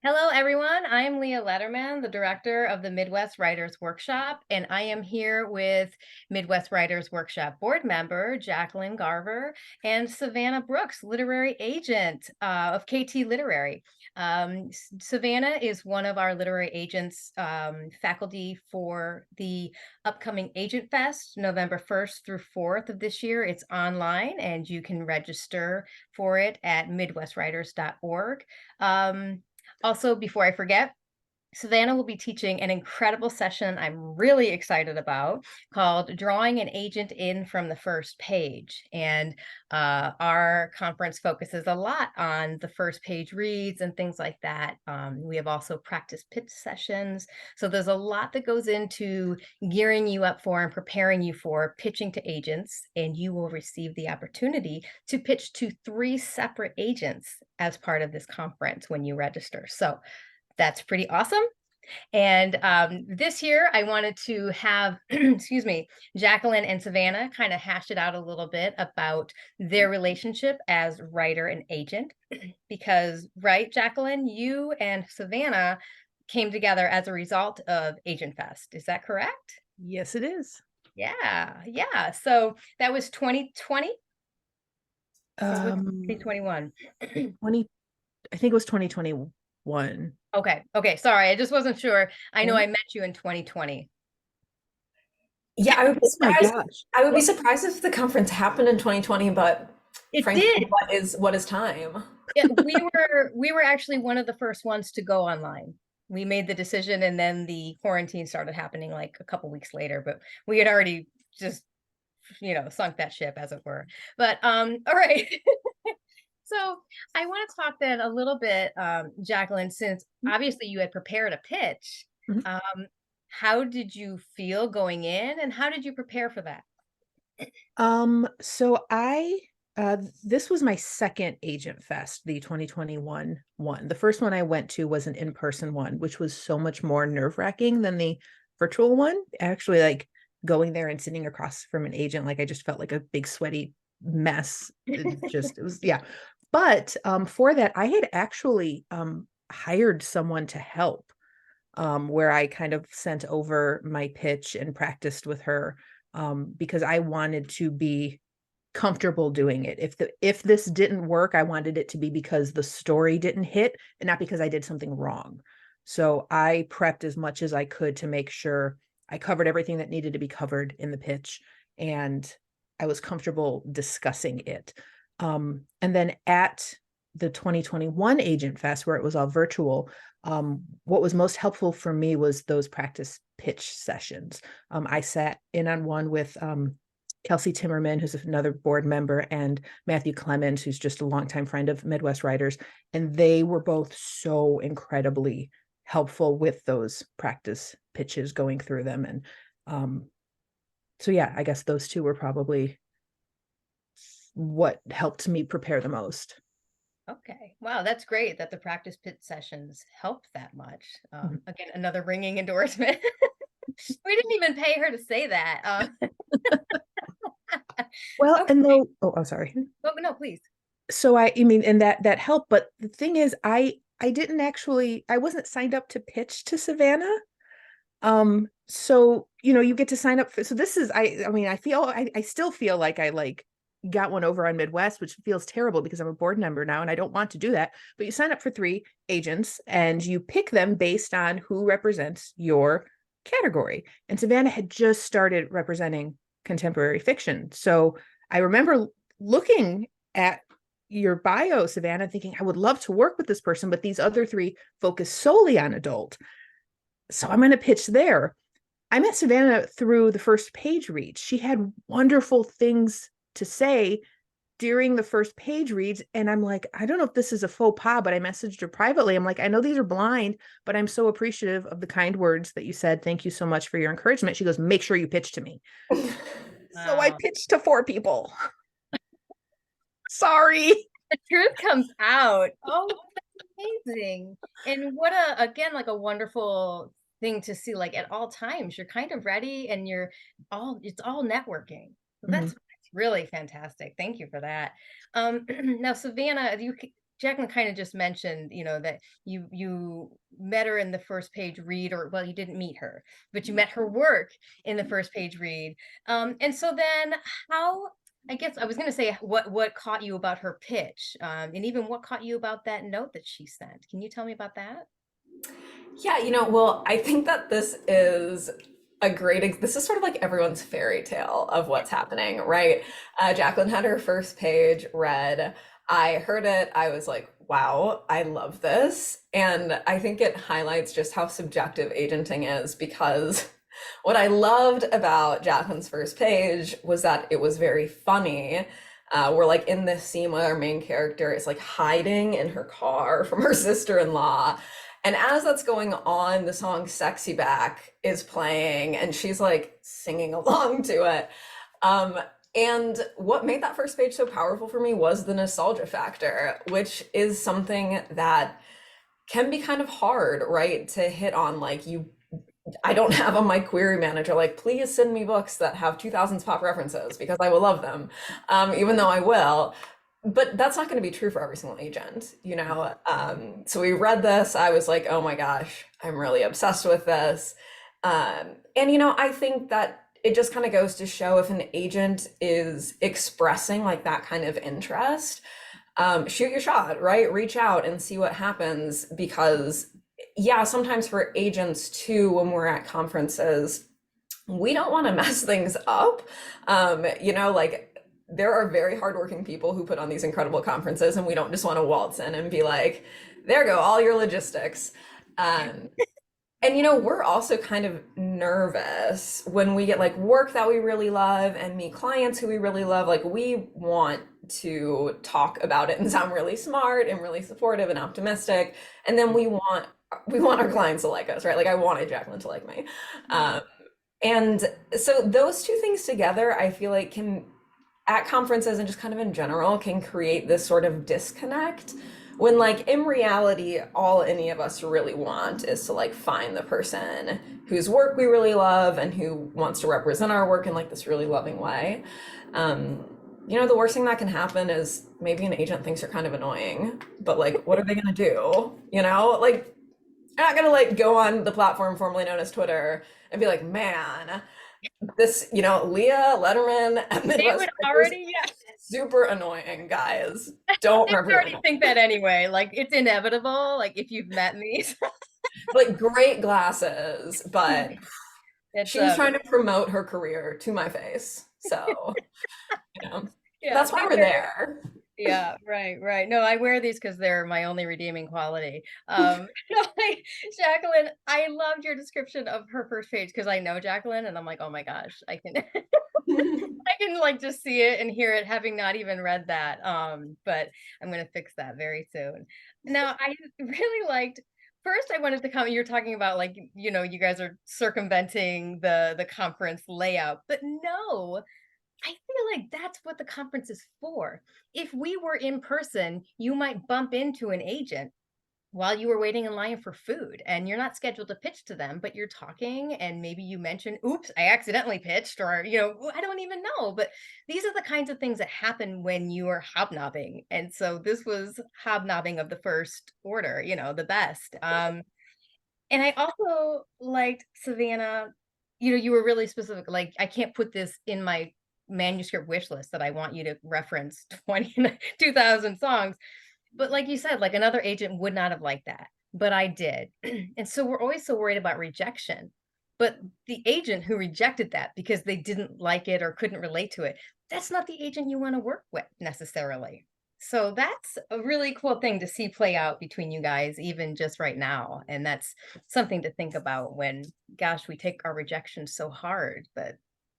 Hello, everyone. I'm Leah Letterman, the director of the Midwest Writers Workshop, and I am here with Midwest Writers Workshop board member Jaclyn Garver and Savannah Brooks, literary agent of KT Literary. Savannah is one of our literary agents, faculty for the upcoming Agent Fest, November 1st through 4th of this year. It's online, and you can register for it at midwestwriters.org. Also, before I forget, Savannah will be teaching an incredible session I'm really excited about called Drawing an Agent in from the First Page. And our conference focuses a lot on the first page reads and things like that. We have also practice pitch sessions. So there's a lot that goes into gearing you up for and preparing you for pitching to agents. And you will receive the opportunity to pitch to 3 separate agents as part of this conference when you register. So that's pretty awesome. And this year, I wanted to have, excuse me, Jaclyn and Savannah kind of hash it out a little bit about their relationship as writer and agent. Because, right, Jaclyn, you and Savannah came together as a result of Agent Fest. Is that correct? Yes, it is. Yeah, yeah. So that was 2020 or was it Um, 2021? 20, I think it was 2021. Okay, okay. Sorry, I just wasn't sure. I know Yeah. I met you in 2020. Yeah, I would be Oh my surprised. gosh. I would be surprised if the conference happened in 2020, but It frankly, did. what is time? Yeah, we were actually one of the first ones to go online. We made the decision, and then the quarantine started happening like a couple weeks later, but we had already just, sunk that ship, as it were. But all right. So I want to talk then a little bit, Jaclyn, since obviously you had prepared a pitch. Mhm. Um, how did you feel going in, and how did you prepare for that? So this was my second Agent Fest, the 2021 one. The first one I went to was an in-person one, which was so much more nerve-wracking than the virtual one. Actually, like going there and sitting across from an agent, like I just felt like a big sweaty mess. It was, yeah. But for that, I had actually hired someone to help, where I kind of sent over my pitch and practiced with her, because I wanted to be comfortable doing it. If this didn't work, I wanted it to be because the story didn't hit and not because I did something wrong. So I prepped as much as I could to make sure I covered everything that needed to be covered in the pitch, and I was comfortable discussing it. And then at the 2021 Agent Fest, where it was all virtual, what was most helpful for me was those practice pitch sessions. I sat in on one with Kelsey Timmerman, who's another board member, and Matthew Clemens, who's just a longtime friend of Midwest Writers. And they were both so incredibly helpful with those practice pitches, going through them. And so, yeah, I guess those two were probably what helped me prepare the most. Okay. Wow, that's great that the practice pit sessions helped that much. Mhm. Again, another ringing endorsement. We didn't even pay her to say that. Well, Okay. and though, oh, sorry. Oh, no, please. So I mean, and that helped. But the thing is, I didn't actually, I wasn't signed up to pitch to Savannah. So you get to sign up for, so this is, I mean, I still feel like I like got one over on Midwest, which feels terrible because I'm a board member now and I don't want to do that. But you sign up for 3 agents and you pick them based on who represents your category. And Savannah had just started representing contemporary fiction. So I remember looking at your bio, Savannah, thinking I would love to work with this person, but these other 3 focus solely on adult. So I'm going to pitch there. I met Savannah through the first page reads. She had wonderful things to say during the first page reads. And I'm like, I don't know if this is a faux pas, but I messaged her privately. I'm like, I know these are blind, but I'm so appreciative of the kind words that you said. Thank you so much for your encouragement. She goes, make sure you pitch to me. So I Wow. pitched to 4 people. Sorry. The truth comes out. Oh, that's amazing. And what again, like a wonderful thing to see, like at all times, you're kind of ready and it's all networking. So Mm-hmm. that's really fantastic. Thank you for that. Now, Savannah, Jaclyn kind of just mentioned, that you met her in the first page read, or well, you didn't meet her, but you met her work in the first page read. And so then how, I guess I was going to say what caught you about her pitch, and even what caught you about that note that she sent. Can you tell me about that? Yeah, well, I think that this is sort of like everyone's fairy tale of what's happening, right? Jaclyn had her first page read. I heard it. I was like, wow, I love this. And I think it highlights just how subjective agenting is, because what I loved about Jaclyn's first page was that it was very funny. We're like in this scene where our main character is like hiding in her car from her sister-in-law. And as that's going on, the song Sexy Back is playing and she's like singing along to it. And what made that first page so powerful for me was the nostalgia factor, which is something that can be kind of hard, right, to hit on. Like, I don't have on my query manager, like, please send me books that have 2000s pop references because I will love them, even though I will. But that's not going to be true for every single agent. So we read this. I was like, oh my gosh, I'm really obsessed with this. And I think that it just kind of goes to show, if an agent is expressing like that kind of interest, shoot your shot, right? Reach out and see what happens, because yeah, sometimes for agents too, when we're at conferences, we don't want to mess things up. Like, there are very hardworking people who put on these incredible conferences, and we don't just want to waltz in and be like, there go, all your logistics. And we're also kind of nervous when we get like work that we really love and meet clients who we really love. Like, we want to talk about it and sound really smart and really supportive and optimistic. And then we want our clients to like us, right? Like, I wanted Jaclyn to like me. And so those two things together, I feel like at conferences and just kind of in general, can create this sort of disconnect, when like in reality, all any of us really want is to like find the person whose work we really love and who wants to represent our work in like this really loving way. The worst thing that can happen is maybe an agent thinks you're kind of annoying, but like, what are they gonna do? Like, they're not gonna like go on the platform formerly known as Twitter and be like, man, this, Leah, Letterman, and They Midwest would Writers, already, yeah. super annoying, guys. Don't They would represent already think that anyway. Like, it's inevitable. Like, if you've met me, like great glasses, but it's she was trying to promote her career to my face. So, yeah, that's why we're there. yeah, right. No, I wear these because they're my only redeeming quality. No, Jaclyn, I loved your description of her first page, because I know Jaclyn, and I'm like, oh my gosh, I can I can like just see it and hear it, having not even read that. But I'm gonna fix that very soon. Now, I really liked. First, I wanted to comment. You're talking about like, you guys are circumventing the conference layout, but no, I feel like that's what the conference is for. If we were in person, you might bump into an agent while you were waiting in line for food, and you're not scheduled to pitch to them, but you're talking, and maybe you mention, oops, I accidentally pitched, or I don't even know. But these are the kinds of things that happen when you are hobnobbing. And so this was hobnobbing of the first order, the best. And I also liked, Savannah, you were really specific. Like, I can't put this in my manuscript wish list that I want you to reference 2,000 songs. But like you said, like, another agent would not have liked that, but I did. And so we're always so worried about rejection. But the agent who rejected that because they didn't like it or couldn't relate to it, that's not the agent you want to work with necessarily. So that's a really cool thing to see play out between you guys, even just right now. And that's something to think about when, gosh, we take our rejection so hard, but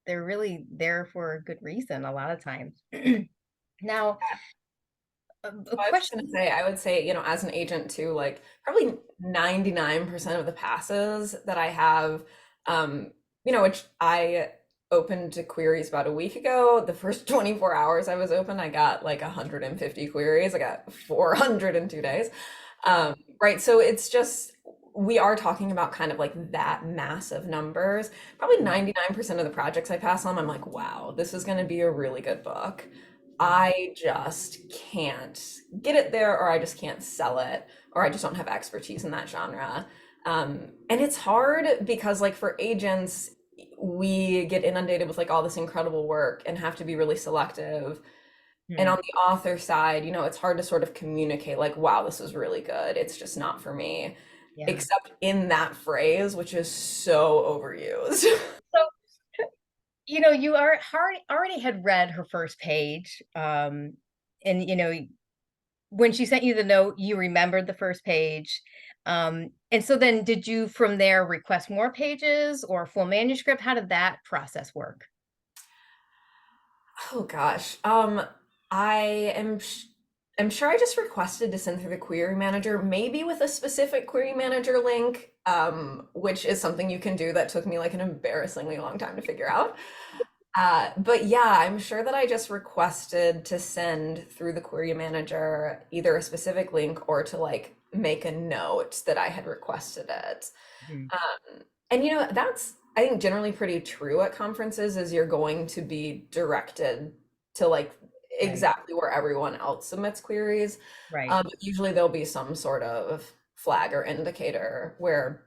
they're really there for a good reason a lot of times. Now, a I was question. gonna say, I would say, as an agent too, like probably 99% of the passes that I have, which I opened to queries about a week ago. The first 24 hours I was open, I got like 150 queries. I got 400 in 2 days. Right. So it's just, we are talking about kind of like that massive numbers. Probably 99% of the projects I pass on, I'm like, wow, this is going to be a really good book. I just can't get it there, or I just can't sell it, or I just don't have expertise in that genre. And it's hard because, like, for agents, we get inundated with like all this incredible work and have to be really selective. And on Hmm. the author side, it's hard to sort of communicate like, wow, this is really good. It's just not for me, Yeah. except in that phrase, which is so overused. So, you already had read her first page. And when she sent you the note, you remembered the first page. And so then did you from there request more pages or full manuscript? How did that process work? Oh gosh. I am sure I just requested to send through the query manager, maybe with a specific query manager link, which is something you can do that took me like an embarrassingly long time to figure out. But yeah, I'm sure that I just requested to send through the query manager either a specific link or to like make a note that I had requested it. Mhm. And that's I think generally pretty true at conferences is you're going to be directed to like Right, exactly where everyone else submits queries. right. But usually there'll be some sort of flag or indicator where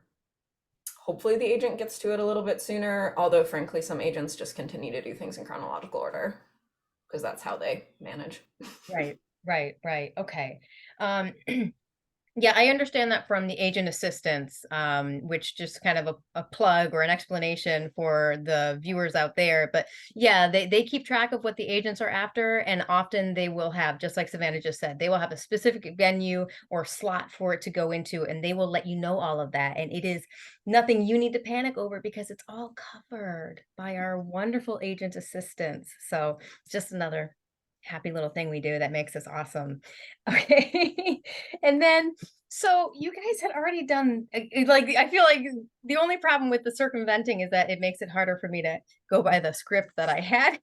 hopefully the agent gets to it a little bit sooner, although frankly some agents just continue to do things in chronological order because that's how they manage. Right, right, right. Okay. Um, yeah, I understand that from the agent assistants, which just kind of a plug or an explanation for the viewers out there. But yeah, they keep track of what the agents are after, and often they will have, just like Savannah just said, they will have a specific venue or slot for it to go into, and they will let you know all of that. And it is nothing you need to panic over because it's all covered by our wonderful agent assistants. So it's just another happy little thing we do that makes us awesome. Okay. And then so you guys had already done like I feel like the only problem with the circumventing is that it makes it harder for me to go by the script that I had.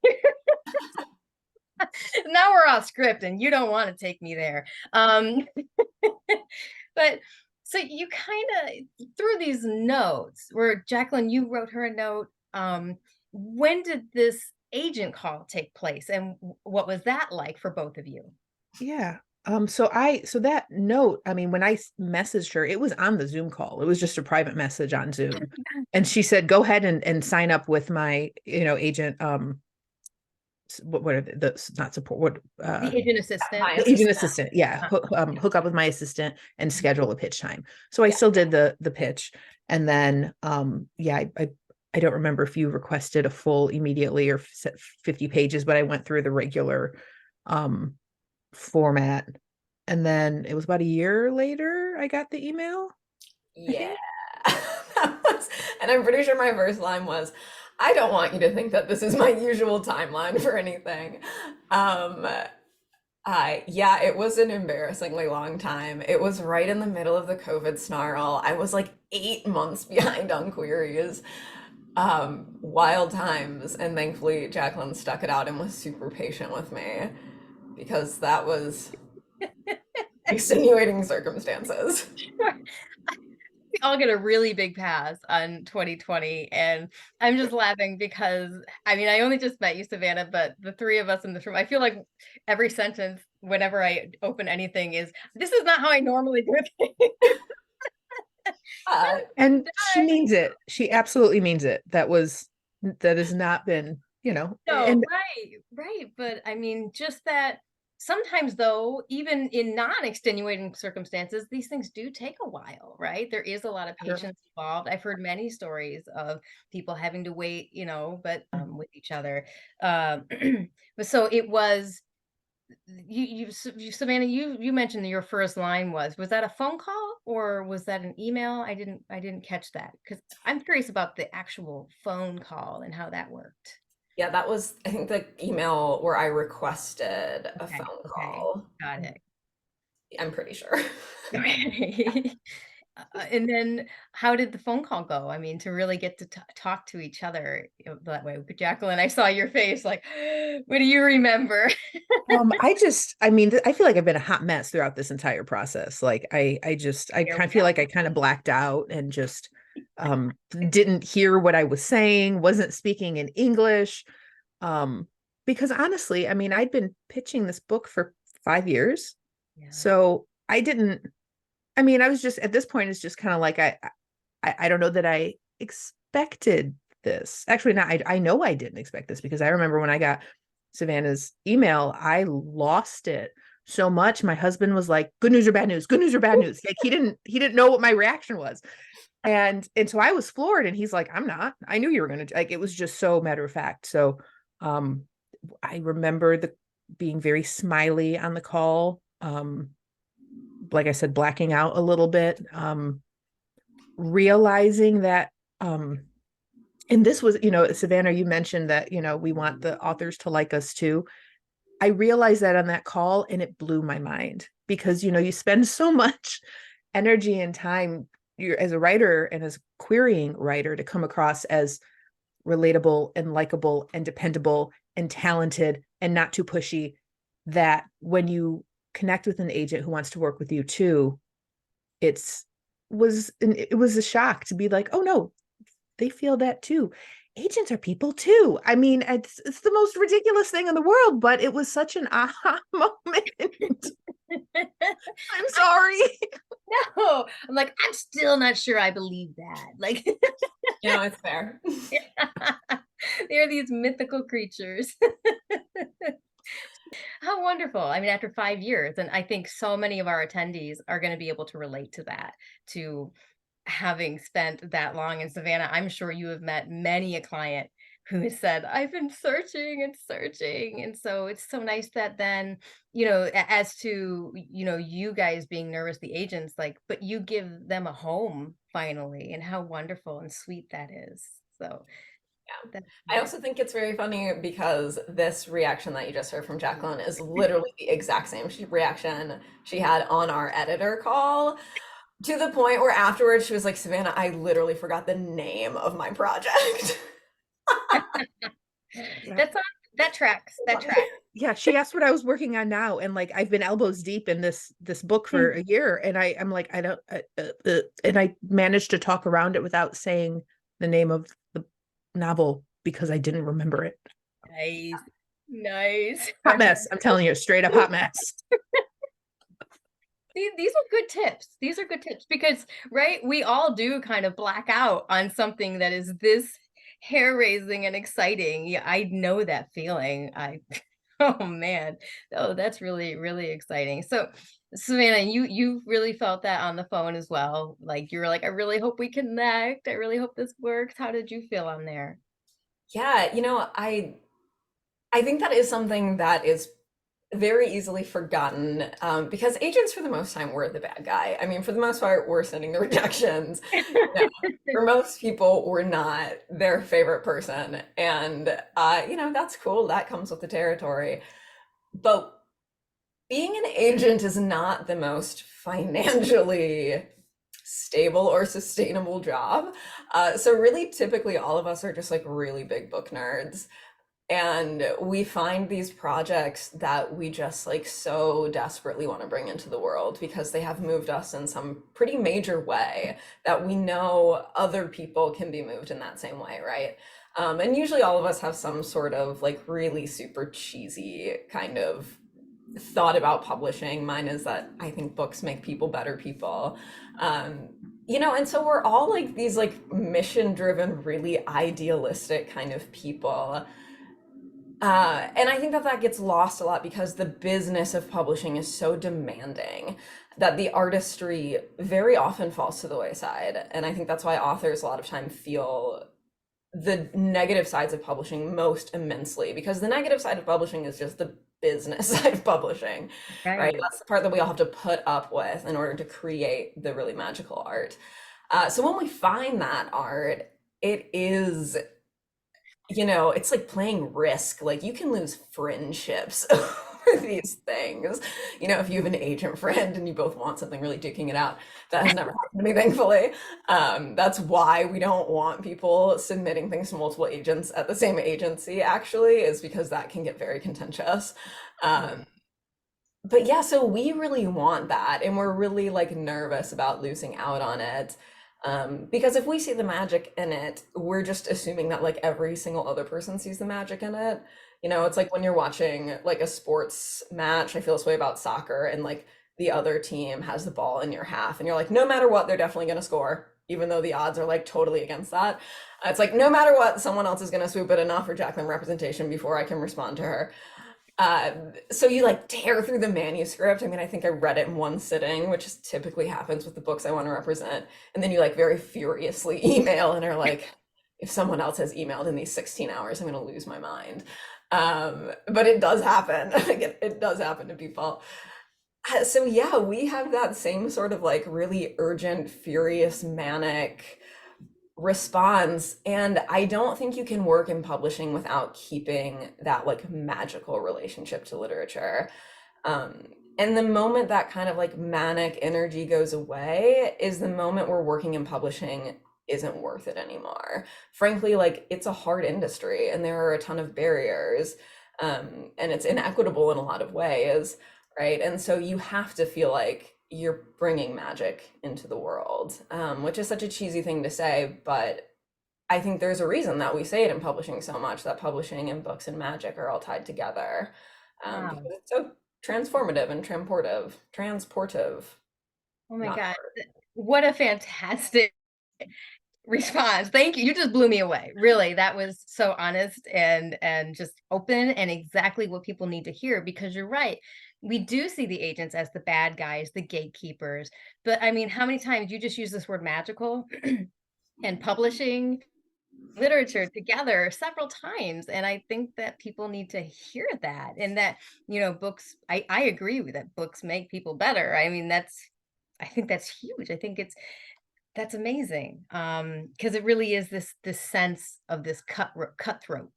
Now we're off script and you don't want to take me there. But so you kind of through these notes where Jaclyn, you wrote her a note. When did this agent call take place and what was that like for both of you? Yeah. So that note, I mean, when I messaged her, it was on the Zoom call. It was just a private message on Zoom. And she said, go ahead and sign up with my, agent, what are the not support, what, The agent assistant. My the agent assistant. assistant. Yeah. Yeah. Hook up with my assistant and Mhm. schedule a pitch time. So I Yeah. still did the pitch. And then, yeah, I don't remember if you requested a full immediately or set 50 pages, but I went through the regular, um, format. And then it was about a year later I got the email, I Yeah. think. And I'm pretty sure my first line was, I don't want you to think that this is my usual timeline for anything. Um, yeah, it was an embarrassingly long time. It was right in the middle of the COVID snarl. I was like 8 months behind on queries. Wild times. And thankfully, Jaclyn stuck it out and was super patient with me because that was extenuating circumstances. We all get a really big pass on 2020. And I'm just laughing because I mean, I only just met you, Savannah, but the three of us in this room, I feel like every sentence, whenever I open anything, is this is not how I normally do things. Uh, And she means it. She absolutely means it. That has not been, No, and right, right. But I mean, just that sometimes, though, even in non-extenuating circumstances, these things do take a while, right? There is a lot of sure. patience involved. I've heard many stories of people having to wait, but with each other. Um, but so it was Savannah, you mentioned that your first line was that a phone call or was that an email? I didn't catch that because I'm curious about the actual phone call and how that worked. yeah, that was, I think, the email where I requested a Okay, phone okay, call. got it. I'm pretty sure. Okay. And then how did the phone call go? I mean, to really get to talk to each other that way. Jaclyn, I saw your face like, what do you remember? I mean, I feel like I've been a hot mess throughout this entire process. Like I There kind we of feel go. like I kind of blacked out and just didn't hear what I was saying, wasn't speaking in English. Um because honestly, I mean, I'd been pitching this book for 5 years. Yeah. So I didn't, I mean, I was just at this point, it's just kind of like, I don't know that I expected this. Actually, not, I know I didn't expect this because I remember when I got Savannah's email, I lost it so much. My husband was like, good news or bad news, good news or bad news. Like he didn't know what my reaction was. And so I was floored and he's like, I'm not. I knew you were gonna like it was just so matter of fact. So um I remember the being very smiley on the call. Like I said, blacking out a little bit. Realizing that and this was, Savannah, you mentioned that, we want the authors to like us too. I realized that on that call and it blew my mind because, you spend so much energy and time you're as a writer and as a querying writer to come across as relatable and likable and dependable and talented and not too pushy, that when you connect with an agent who wants to work with you too, it was a shock to be like, oh no, they feel that too. Agents are people too. I mean, it's the most ridiculous thing in the world, but it was such an aha moment. I'm sorry. No, I'm like, I'm still not sure I believe that. Like, It's fair. they're these mythical creatures. How wonderful. I mean, after 5 years, and I think so many of our attendees are going to be able to relate to that, to having spent that long in Savannah. I'm sure you have met many a client who has said, I've been searching and searching. And so it's so nice that then, as to, you guys being nervous, the agents, like, but you give them a home finally, and how wonderful and sweet that is. So Yeah. that's I also think it's very funny because this reaction that you just heard from Jaclyn is literally the exact same reaction she had on our editor call, to the point where afterwards she was like, Savannah, I literally forgot the name of my project. that's on that tracks. That tracks. Yeah, she asked what I was working on now, and like I've been elbows deep in this book for a year, and I'm like, I don't, and I managed to talk around it without saying the name of the novel because I didn't remember it. Nice. Nice. Hot mess. I'm telling you, straight up hot mess. These are good tips. These are good tips because, right, we all do kind of black out on something that is this hair-raising and exciting. Yeah, I know that feeling. Oh man, oh, that's really, really exciting. So, Savannah, you really felt that on the phone as well. Like you were like, I really hope we connect. I really hope this works. How did you feel on there? Yeah, I think that is something that is very easily forgotten, because agents, for the most time, were the bad guy. I mean, for the most part, we're sending the rejections. For most people, we're not their favorite person. And, that's cool. That comes with the territory. But being an agent is not the most financially stable or sustainable job. So really, typically, all of us are just like really big book nerds. And we find these projects that we just like so desperately want to bring into the world because they have moved us in some pretty major way that we know other people can be moved in that same way, right? And usually all of us have some sort of like really super cheesy kind of thought about publishing. Mine is that I think books make people better people. And so we're all like these like mission driven, really idealistic kind of people. And I think that that gets lost a lot because the business of publishing is so demanding that the artistry very often falls to the wayside. And I think that's why authors a lot of time feel the negative sides of publishing most immensely, because the negative side of publishing is just the business side of publishing, right? Right. That's the part that we all have to put up with in order to create the really magical art. So when we find that art, it is, it's like playing Risk. Like you can lose friendships over these things. If you have an agent friend and you both want something really duking it out, that has never happened to me, thankfully. That's why we don't want people submitting things to multiple agents at the same agency, actually, is because that can get very contentious. But yeah, so we really want that, and we're really like nervous about losing out on it. Because if we see the magic in it, we're just assuming that like every single other person sees the magic in it. You know, it's like when you're watching like a sports match, I feel this way about soccer, and like the other team has the ball in your half, and you're like, no matter what, they're definitely going to score, even though the odds are like totally against that. It's like no matter what, someone else is going to swoop it enough for Jaclyn representation before I can respond to her. So you like tear through the manuscript. I mean, I think I read it in one sitting, which is typically happens with the books I want to represent. And then you like very furiously email and are like, if someone else has emailed in these 16 hours, I'm going to lose my mind. But it does happen. It does happen to people. So yeah, we have that same sort of like really urgent, furious, manic response. And I don't think you can work in publishing without keeping that like magical relationship to literature. And the moment that kind of like manic energy goes away is the moment where working in publishing isn't worth it anymore. Frankly, like it's a hard industry and there are a ton of barriers, and it's inequitable in a lot of ways, right? And so you have to feel like you're bringing magic into the world, which is such a cheesy thing to say, but I think there's a reason that we say it in publishing so much, that publishing and books and magic are all tied together, Wow. because it's so transformative and transportive. Oh my Not God. What a fantastic response. Thank you. You just blew me away. Really, that was so honest and just open and exactly what people need to hear, because you're right. We do see the agents as the bad guys, the gatekeepers. But I mean, how many times you just use this word magical and publishing literature together several times, and I think that people need to hear that, and that, you know, books, I agree with that, books make people better. I mean, I think that's huge. I think that's amazing. Because it really is this sense of this cutthroat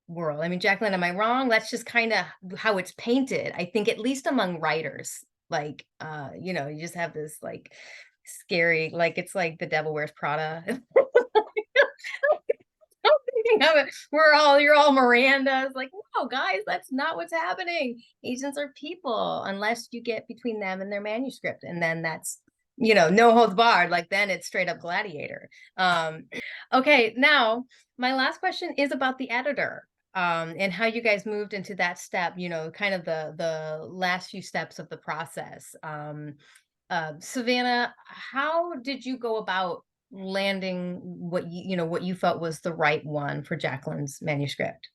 world. I mean, Jaclyn, am I wrong? That's just kind of how it's painted, I think, at least among writers. Like, you know, you just have this like scary, like it's like the Devil Wears Prada. I'm thinking of it. You're all Miranda's. Like, no, guys, that's not what's happening. Agents are people, unless you get between them and their manuscript. And then that's, you know, no holds barred. Like then it's straight up gladiator. Okay, now my last question is about the editor. And how you guys moved into that step, you know, kind of the last few steps of the process. Savannah, how did you go about landing what you know what you felt was the right one for Jaclyn's manuscript?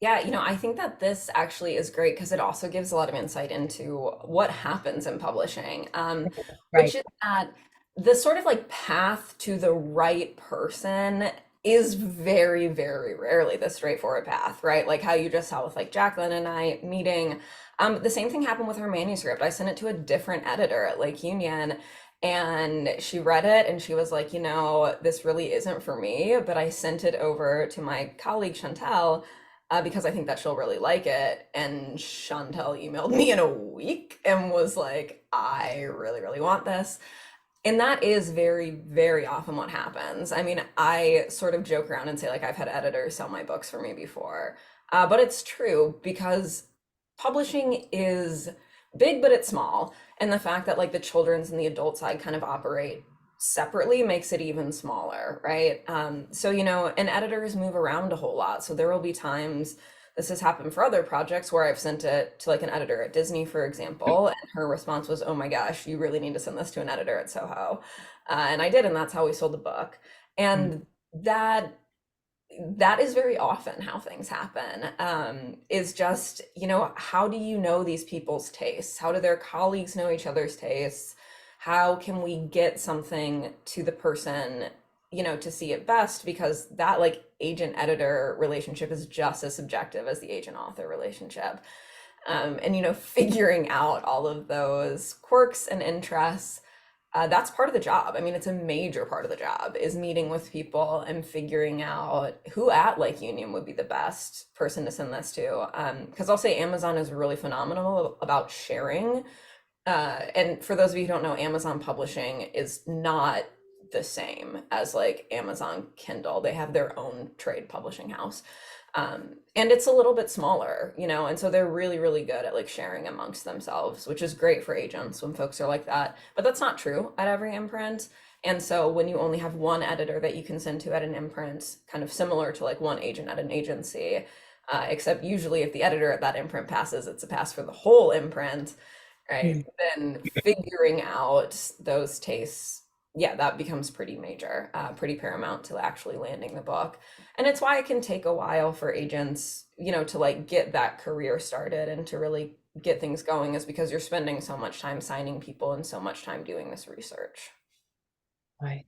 Yeah, you know, I think that this actually is great because it also gives a lot of insight into what happens in publishing, which Right. is that the sort of like path to the right person is very, very rarely the straightforward path, right? Like how you just saw with like Jaclyn and I meeting. The same thing happened with her manuscript. I sent it to a different editor at Lake Union, and she read it and she was like, you know, this really isn't for me, but I sent it over to my colleague Chantel, because I think that she'll really like it. And Chantel emailed me in a week and was like, I really, really want this. And that is very, very often what happens. I mean, I sort of joke around and say, like, I've had editors sell my books for me before. But it's true because publishing is big, but it's small. And the fact that, like, the children's and the adult side kind of operate separately makes it even smaller, right? So, you know, and editors move around a whole lot. So there will be times, this has happened for other projects where I've sent it to like an editor at Disney, for example, and her response was, "Oh my gosh, you really need to send this to an editor at Soho." And I did, and that's how we sold the book. And that is very often how things happen. Is just, you know, how do you know these people's tastes? How do their colleagues know each other's tastes? How can we get something to the person, you know, to see it best? Because that like agent editor relationship is just as subjective as the agent author relationship. And, you know, figuring out all of those quirks and interests, that's part of the job. I mean, it's a major part of the job is meeting with people and figuring out who at Lake Union would be the best person to send this to. Because I'll say Amazon is really phenomenal about sharing. And for those of you who don't know, Amazon publishing is not the same as like Amazon Kindle. They have their own trade publishing house. And it's a little bit smaller, you know, and so they're really, really good at like sharing amongst themselves, which is great for agents when folks are like that. But that's not true at every imprint. And so when you only have one editor that you can send to at an imprint, kind of similar to like one agent at an agency, except usually if the editor at that imprint passes, it's a pass for the whole imprint, right? Then figuring out those tastes, yeah, that becomes pretty major, pretty paramount to actually landing the book. And it's why it can take a while for agents, you know, to like get that career started and to really get things going, is because you're spending so much time signing people and so much time doing this research. Right.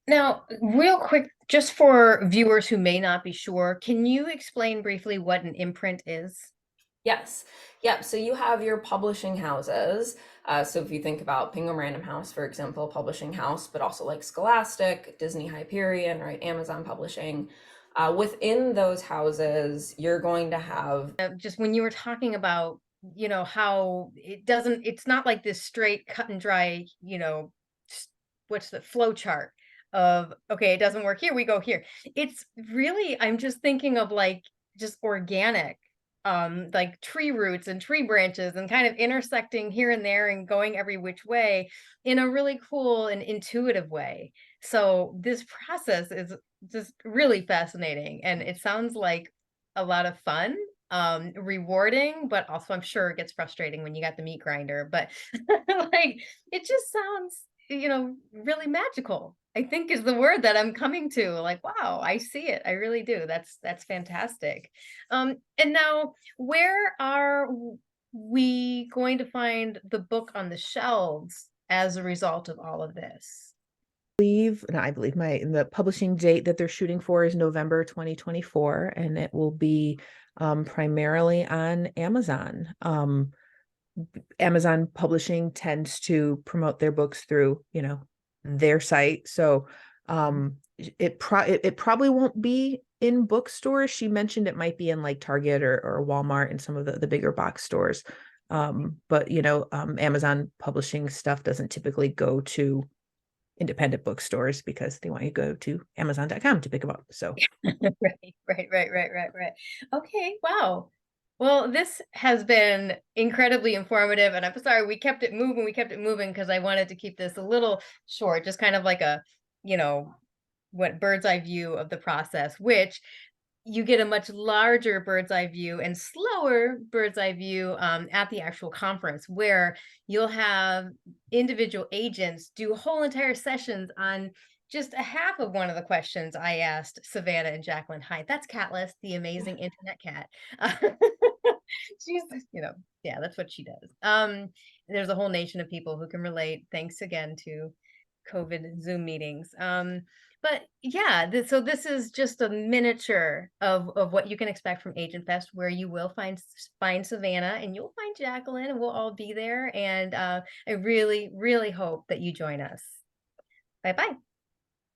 Now, real quick, just for viewers who may not be sure, can you explain briefly what an imprint is? Yes. Yep. So you have your publishing houses. So if you think about Pingham Random House, for example, publishing house, but also like Scholastic, Disney Hyperion, right? Amazon Publishing. Within those houses, you're going to have Just when you were talking about, you know, how it's not like this straight cut and dry, you know, what's the flow chart of, okay, it doesn't work here, we go here. It's really, I'm just thinking of like just organic, like tree roots and tree branches and kind of intersecting here and there and going every which way in a really cool and intuitive way. So this process is just really fascinating, and it sounds like a lot of fun, rewarding, but also I'm sure it gets frustrating when you got the meat grinder, but like it just sounds, you know, really magical, I think is the word that I'm coming to. Like, wow, I see it. I really do. That's fantastic. And now where are we going to find the book on the shelves as a result of all of this? I believe the publishing date that they're shooting for is November 2024, and it will be primarily on Amazon. Amazon Publishing tends to promote their books through, you know, their site. So it probably won't be in bookstores. She mentioned it might be in like Target or Walmart and some of the bigger box stores. But you know, Amazon Publishing stuff doesn't typically go to independent bookstores because they want you to go to Amazon.com to pick them up. So Right. Okay, wow. Well, this has been incredibly informative, and I'm sorry we kept it moving because I wanted to keep this a little short, just kind of like a, you know, what bird's eye view of the process, which you get a much larger bird's eye view and slower bird's eye view at the actual conference, where you'll have individual agents do whole entire sessions on just a half of one of the questions I asked Savannah and Jaclyn. Hi, that's Catless, the amazing internet cat. She's, you know, yeah, that's what she does. There's a whole nation of people who can relate, thanks again to COVID Zoom meetings. But yeah, so this is just a miniature of what you can expect from Agent Fest, where you will find Savannah and you'll find Jaclyn, and we'll all be there. And I really, really hope that you join us. Bye bye.